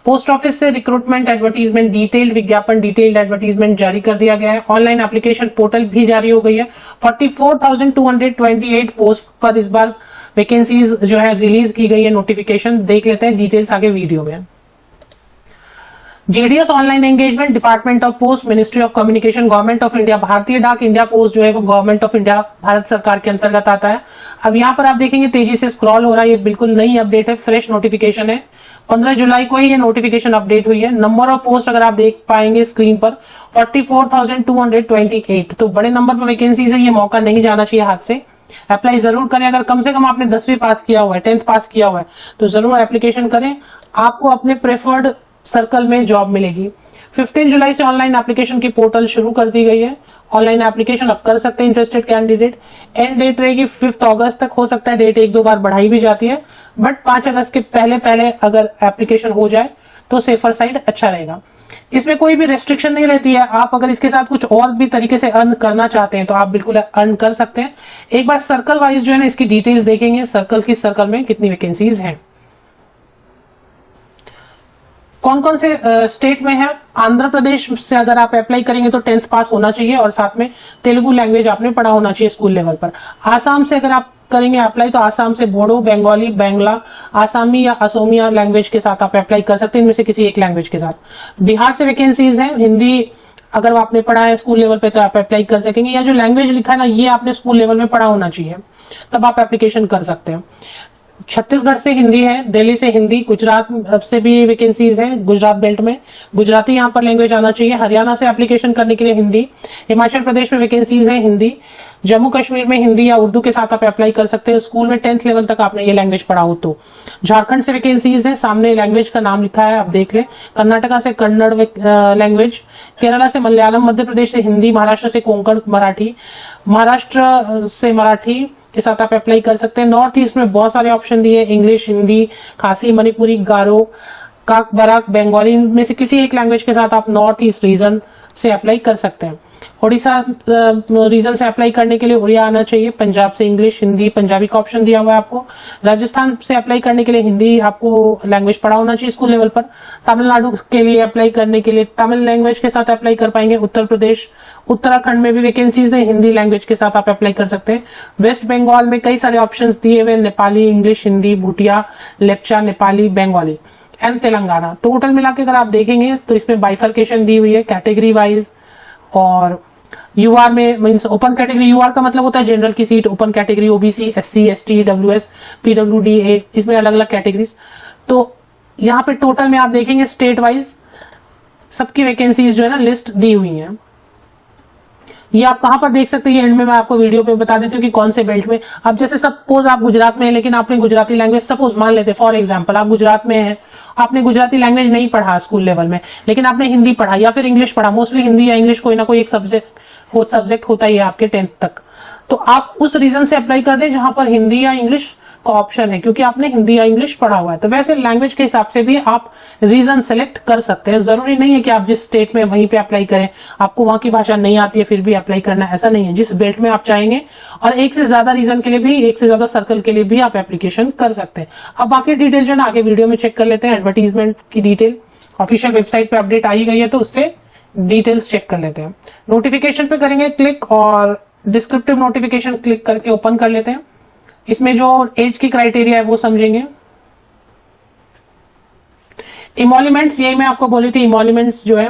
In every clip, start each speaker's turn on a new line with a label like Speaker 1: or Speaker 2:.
Speaker 1: Post office से recruitment advertisement detailed advertisement जारी कर दिया गया है। ऑनलाइन एप्लीकेशन पोर्टल भी जारी हो गई है। 44,228 पोस्ट पर इस बार वैकेंसीज जो है रिलीज की गई है। नोटिफिकेशन देख लेते हैं डिटेल्स आगे वीडियो में। GDS online engagement, department of post, ministry of communication, government of India, भारतीय डाक, इंडिया पोस्ट जो है वो गवर्नमेंट ऑफ इंडिया भारत सरकार के अंतर्गत आता है। अब यहाँ पर आप देखेंगे तेजी से स्क्रॉल हो रहा है, ये बिल्कुल नई अपडेट है, फ्रेश नोटिफिकेशन है। 15 जुलाई को ही ये नोटिफिकेशन अपडेट हुई है। नंबर ऑफ पोस्ट अगर आप देख पाएंगे स्क्रीन पर 44,228, तो बड़े नंबर पर वैकेंसीज है, ये मौका नहीं जाना चाहिए हाथ से। अप्लाई जरूर करें, अगर कम से कम आपने 10वीं पास किया हुआ है, 10th पास किया हुआ है तो जरूर एप्लीकेशन करें, आपको अपने प्रेफर्ड सर्कल में जॉब मिलेगी। 15 जुलाई से ऑनलाइन एप्लीकेशन की पोर्टल शुरू कर दी गई है। ऑनलाइन एप्लीकेशन अब कर सकते हैं इंटरेस्टेड कैंडिडेट। एंड डेट रहेगी 5 अगस्त तक, हो सकता है डेट एक दो बार बढ़ाई भी जाती है, बट 5 अगस्त के पहले अगर एप्लीकेशन हो जाए तो सेफर साइड अच्छा रहेगा। इसमें कोई भी रेस्ट्रिक्शन नहीं रहती है, आप अगर इसके साथ कुछ और भी तरीके से अर्न करना चाहते हैं तो आप बिल्कुल अर्न कर सकते हैं। एक बार सर्कल वाइज जो है ना इसकी डिटेल्स देखेंगे, किस सर्कल में कितनी वैकेंसीज हैं। कौन कौन से स्टेट में है? आंध्र प्रदेश से अगर आप अप्लाई करेंगे तो 10th पास होना चाहिए और साथ में तेलुगु लैंग्वेज आपने पढ़ा होना चाहिए स्कूल लेवल पर। आसाम से अगर आप करेंगे अप्लाई तो आसाम से बोडो, बंगाली, बांग्ला, आसामी या असोमिया लैंग्वेज के साथ आप अप्लाई कर सकते हैं, इनमें से किसी एक लैंग्वेज के साथ। बिहार से वैकेंसीज है, हिंदी अगर आपने पढ़ा है स्कूल लेवल पे तो आप अप्लाई कर सकेंगे, या जो लैंग्वेज लिखा है ना ये आपने स्कूल लेवल में पढ़ा होना चाहिए, तब आप एप्लीकेशन कर सकते हैं। छत्तीसगढ़ से हिंदी है, दिल्ली से हिंदी, गुजरात से भी वैकेंसीज है, गुजरात बेल्ट में गुजराती यहाँ पर लैंग्वेज आना चाहिए। हरियाणा से एप्लीकेशन करने के लिए हिंदी, हिमाचल प्रदेश में वैकेंसीज है हिंदी, जम्मू कश्मीर में हिंदी या उर्दू के साथ आप अप्लाई कर सकते हैं, स्कूल में 10th लेवल तक आपने ये लैंग्वेज पढ़ा हो तो। झारखंड से वैकेंसीज है, सामने लैंग्वेज का नाम लिखा है आप देख लें। कर्नाटका से कन्नड़ लैंग्वेज, केरला से मलयालम, मध्य प्रदेश से हिंदी, महाराष्ट्र से कोंकण मराठी, महाराष्ट्र से मराठी के साथ आप अप्लाई कर सकते हैं। नॉर्थ ईस्ट में बहुत सारे ऑप्शन दिए, इंग्लिश, हिंदी, खासी, मणिपुरी, गारो, काक बराक, बंगाली, इनमें से किसी एक लैंग्वेज के साथ आप नॉर्थ ईस्ट रीजन से अप्लाई कर सकते हैं। ओडिशा रीजन से अप्लाई करने के लिए उड़िया आना चाहिए। पंजाब से इंग्लिश, हिंदी, पंजाबी का ऑप्शन दिया हुआ है आपको। राजस्थान से अप्लाई करने के लिए हिंदी आपको लैंग्वेज पढ़ा होना चाहिए स्कूल लेवल पर। तमिलनाडु के लिए अप्लाई करने के लिए तमिल लैंग्वेज के साथ अप्लाई कर पाएंगे। उत्तर प्रदेश, उत्तराखंड में भी वैकेंसीज है, हिंदी लैंग्वेज के साथ आप अप्लाई कर सकते हैं। वेस्ट बंगाल में कई सारे ऑप्शंस दिए हुए, Nepali, English, Hindi, Bhutia, Lepcha, Nepali, Bengali and Telangana. Total मिला के अगर आप देखेंगे तो इसमें बाइफर्केशन दी हुई है कैटेगरी वाइज। और यूआर में मींस ओपन कैटेगरी, यूआर का मतलब होता है जनरल की seat, open category OBC, SC, ST, WS, PWD, इसमें अलग अलग कैटेगरीज। तो यहाँ पे टोटल में आप देखेंगे स्टेट वाइज सबकी वैकेंसीज जो है ना लिस्ट दी हुई है। ये आप कहां पर देख सकते हैं, एंड में मैं आपको वीडियो पे बता देती हूँ कि कौन से बेल्ट में। अब जैसे सपोज आप गुजरात में हैं लेकिन आपने गुजराती लैंग्वेज, सपोज मान लेते फॉर एग्जांपल आप गुजरात में हैं, आपने गुजराती लैंग्वेज नहीं पढ़ा स्कूल लेवल में लेकिन आपने हिंदी पढ़ा या फिर इंग्लिश पढ़ा, मोस्टली हिंदी या इंग्लिश कोई ना कोई एक सब्जेक्ट होता ही है आपके 10th तक, तो आप उस रीजन से अप्लाई कर दें जहां पर हिंदी या इंग्लिश का ऑप्शन है, क्योंकि आपने हिंदी या इंग्लिश पढ़ा हुआ है। तो वैसे लैंग्वेज के हिसाब से भी आप रीजन सेलेक्ट कर सकते हैं। जरूरी नहीं है कि आप जिस स्टेट में वहीं पे अप्लाई करें, आपको वहां की भाषा नहीं आती है फिर भी अप्लाई करना, ऐसा नहीं है। जिस बेल्ट में आप चाहेंगे, और एक से ज्यादा रीजन के लिए भी, एक से ज्यादा सर्कल के लिए भी आप एप्लीकेशन कर सकते हैं। अब बाकी डिटेल जो है ना आगे वीडियो में चेक कर लेते हैं। एडवर्टीजमेंट की डिटेल ऑफिशियल वेबसाइट पे अपडेट आई गई है तो उससे डिटेल्स चेक कर लेते हैं। नोटिफिकेशन पे करेंगे क्लिक और डिस्क्रिप्टिव नोटिफिकेशन क्लिक करके ओपन कर लेते हैं। इसमें जो एज की क्राइटेरिया है वो समझेंगे। इमोल्यूमेंट्स, यही मैं आपको बोली थी, इमोल्यूमेंट्स जो है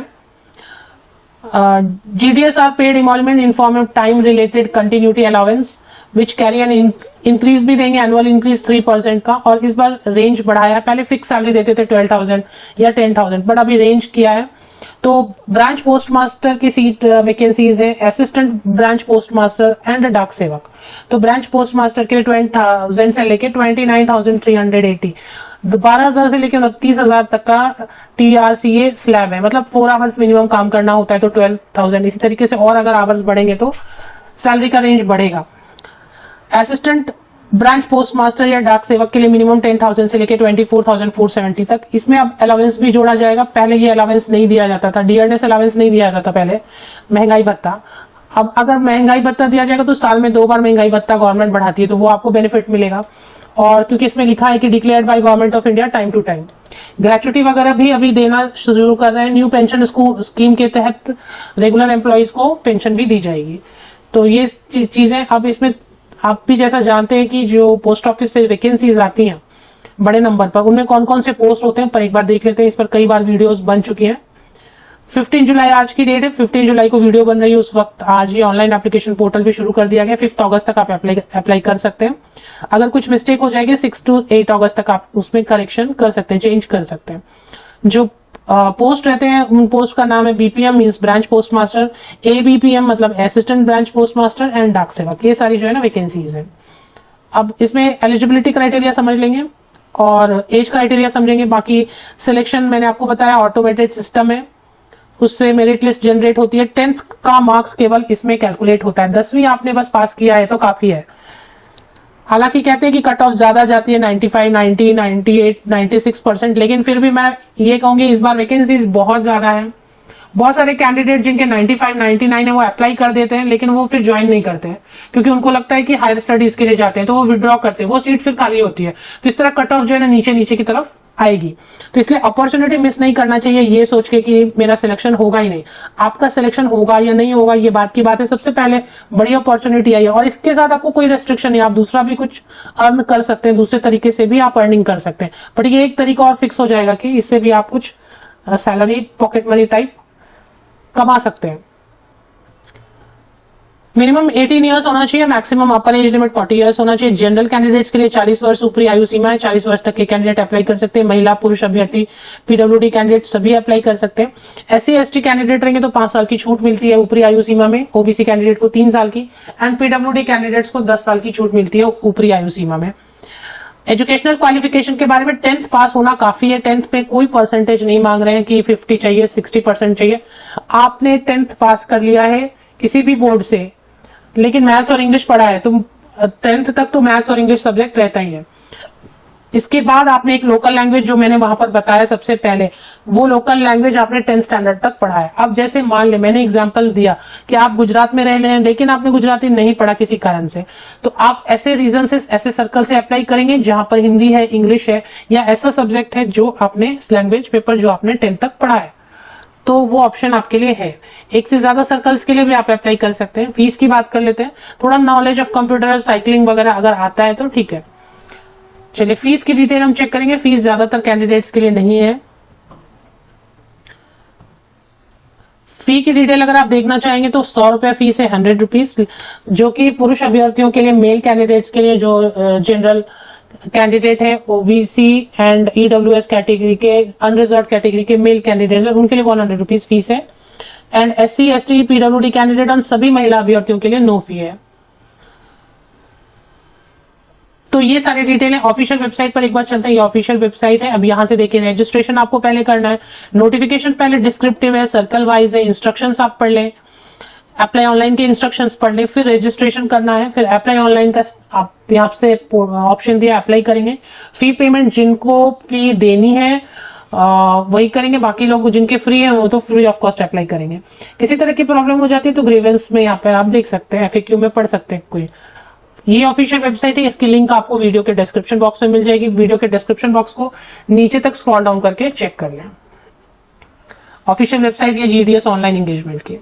Speaker 1: GDS are paid emolument in form of time related continuity allowance which carry an increase भी देंगे, एनुअल इंक्रीज 3% का। और इस बार रेंज बढ़ाया, पहले फिक्स सैलरी देते थे 12,000 या 10,000, बट अभी रेंज किया है। तो ब्रांच पोस्ट मास्टर की सीट वैकेंसीज है, assistant branch post master and Dak सेवक। तो ब्रांच पोस्ट मास्टर के लिए 20,000 से लेके 29,380, 12,000 से लेके 29,000 तक का TRCA स्लैब है, मतलब 4 आवर्स मिनिमम काम करना होता है तो 12,000। इसी तरीके से और अगर आवर्स बढ़ेंगे तो सैलरी का रेंज बढ़ेगा। असिस्टेंट ब्रांच पोस्ट मास्टर या डाक सेवक के लिए मिनिमम 10,000 से लेके 24,470 तक। इसमें अब अलावेंस भी जोड़ा जाएगा, पहले ये अलावेंस नहीं दिया जाता था, डियरनेस अलावेंस नहीं दिया जाता पहले, महंगाई भत्ता। अब अगर महंगाई भत्ता दिया जाएगा तो साल में 2 बार महंगाई भत्ता गवर्नमेंट बढ़ाती है तो वो आपको बेनिफिट मिलेगा। और क्योंकि इसमें लिखा है कि declared by government of India time to time. Gratuity वगैरह भी अभी देना शुरू कर रहे हैं। न्यू पेंशन स्कीम के तहत रेगुलर एम्प्लॉइज को पेंशन भी दी जाएगी। तो ये चीजें अब इसमें आप भी जैसा जानते हैं कि जो पोस्ट ऑफिस से वैकेंसीज आती हैं बड़े नंबर पर, उनमें कौन कौन से पोस्ट होते हैं पर एक बार देख लेते हैं। इस पर कई बार वीडियोस बन चुकी हैं। 15 जुलाई आज की डेट है, 15 जुलाई को वीडियो बन रही है। उस वक्त आज ये ऑनलाइन एप्लीकेशन पोर्टल भी शुरू कर दिया गया। 5 अगस्त तक आप अप्लाई कर सकते हैं। अगर कुछ मिस्टेक हो जाएगी 6 to 8 अगस्त तक आप उसमें करेक्शन कर सकते हैं, चेंज कर सकते हैं। जो पोस्ट रहते हैं उन पोस्ट का नाम है BPM means branch post master, ABPM मतलब assistant branch post master and Dak Sevak. ये सारी जो है ना वैकेंसीज है। अब इसमें एलिजिबिलिटी क्राइटेरिया समझ लेंगे और एज क्राइटेरिया समझेंगे। बाकी सिलेक्शन मैंने आपको बताया ऑटोमेटेड सिस्टम है, उससे मेरिट लिस्ट जनरेट होती है। 10th का मार्क्स केवल इसमें कैलकुलेट होता है। 10वीं आपने बस पास किया है तो काफी है। हालांकि कहते हैं कि कट ऑफ ज्यादा जाती है 95, 90, 98, 96%, लेकिन फिर भी मैं ये कहूंगी इस बार वैकेंसीज बहुत ज्यादा है। बहुत सारे कैंडिडेट जिनके 95, 99 है वो अप्लाई कर देते हैं, लेकिन वो फिर ज्वाइन नहीं करते हैं क्योंकि उनको लगता है कि हायर स्टडीज के लिए जाते हैं, तो वो विड्रॉ करते हैं, वो सीट फिर खाली होती है। तो इस तरह कट ऑफ जो है ना नीचे नीचे की तरफ आएगी। तो इसलिए अपॉर्चुनिटी मिस नहीं करना चाहिए ये सोच के कि मेरा सिलेक्शन होगा ही नहीं। आपका सिलेक्शन होगा या नहीं होगा ये बात की बात है। सबसे पहले बड़ी अपॉर्चुनिटी आई है और इसके साथ आपको कोई रेस्ट्रिक्शन नहीं, आप दूसरा भी कुछ अर्न कर सकते हैं, दूसरे तरीके से भी आप अर्निंग कर सकते हैं। बट ये एक तरीका और फिक्स हो जाएगा कि इससे भी आप कुछ सैलरी पॉकेट मनी टाइप कमा सकते हैं। मिनिमम 18 ईयर्स होना चाहिए, मैक्सिमम अपर एज लिमिट 40 ईयर्स होना चाहिए। जनरल कैंडिडेट्स के लिए 40 वर्ष ऊपरी आयु सीमा है, 40 वर्ष तक के कैंडिडेट अप्लाई कर सकते हैं। महिला पुरुष अभ्यर्थी पीडब्ल्यूडी कैंडिडेट सभी अप्लाई कर सकते हैं। एससी एसटी कैंडिडेट रहेंगे तो 5 साल की छूट मिलती है ऊपरी आयु सीमा में, ओबीसी कैंडिडेट को 3 साल की एंड पीडब्ल्यूडी कैंडिडेट्स को 10 साल की छूट मिलती है ऊपरी आयु सीमा में। एजुकेशनल क्वालिफिकेशन के बारे में 10th पास होना काफी है। 10th पे कोई परसेंटेज नहीं मांग रहे हैं कि 50 चाहिए, 60% चाहिए। आपने 10th पास कर लिया है किसी भी बोर्ड से, लेकिन मैथ्स और इंग्लिश पढ़ा है तो 10th तक तो मैथ्स और इंग्लिश सब्जेक्ट रहता ही है। इसके बाद आपने एक लोकल लैंग्वेज जो मैंने वहां पर बताया सबसे पहले, वो लोकल लैंग्वेज आपने 10th स्टैंडर्ड तक पढ़ा है। अब जैसे मान ले मैंने एग्जांपल दिया कि आप गुजरात में रह रहे हैं लेकिन आपने गुजराती नहीं पढ़ा किसी कारण से, तो आप ऐसे रीजन से ऐसे सर्कल से अप्लाई करेंगे जहां पर हिंदी है, इंग्लिश है या ऐसा सब्जेक्ट है जो आपने लैंग्वेज पेपर जो आपने 10th तक पढ़ा है, तो वो ऑप्शन आपके लिए है। एक से ज्यादा सर्कल्स के लिए भी आप अप्लाई कर सकते हैं। फीस की बात कर लेते हैं। थोड़ा नॉलेज ऑफ कंप्यूटर साइकिलिंग वगैरह अगर आता है तो ठीक है। चलिए फीस की डिटेल हम चेक करेंगे। फीस ज्यादातर कैंडिडेट्स के लिए नहीं है। फी की डिटेल अगर आप देखना चाहेंगे तो 100 रुपया फीस है, 100 रुपीज, जो कि पुरुष अभ्यर्थियों के लिए, मेल कैंडिडेट्स के लिए, जो जनरल कैंडिडेट है, ओबीसी एंड ईडब्ल्यूएस कैटेगरी के, अनरिजर्व कैटेगरी के मेल कैंडिडेट है, उनके लिए 100 रुपीज फीस है। And SC ST PWD candidate और सभी महिला अभ्यर्थियों के लिए नो फी है। तो ये सारी डिटेलें ऑफिशियल वेबसाइट पर एक बार चलते हैं। ये ऑफिशियल वेबसाइट है। अब यहां से देखिए रजिस्ट्रेशन आपको पहले करना है, नोटिफिकेशन पहले डिस्क्रिप्टिव है, सर्कल वाइज है, इंस्ट्रक्शंस आप पढ़ लें, अप्लाई ऑनलाइन के इंस्ट्रक्शंस पढ़ लें, फिर रजिस्ट्रेशन करना है, फिर अप्लाई ऑनलाइन का आप यहाँ से ऑप्शन दिया, अप्लाई करेंगे। फी पेमेंट जिनको फी देनी है वही करेंगे, बाकी लोग जिनके फ्री है वो तो फ्री ऑफ कॉस्ट अप्लाई करेंगे। किसी तरह की प्रॉब्लम हो जाती है तो ग्रीवेंस में यहाँ पे आप देख सकते हैं, एफएक्यू में पढ़ सकते हैं कोई। ये ऑफिशियल वेबसाइट है, इसकी लिंक आपको वीडियो के डिस्क्रिप्शन बॉक्स में मिल जाएगी। वीडियो के डिस्क्रिप्शन बॉक्स को नीचे तक स्क्रॉल डाउन करके चेक कर लें। ऑफिशियल वेबसाइट है जीडीएस ऑनलाइन एंगेजमेंट की।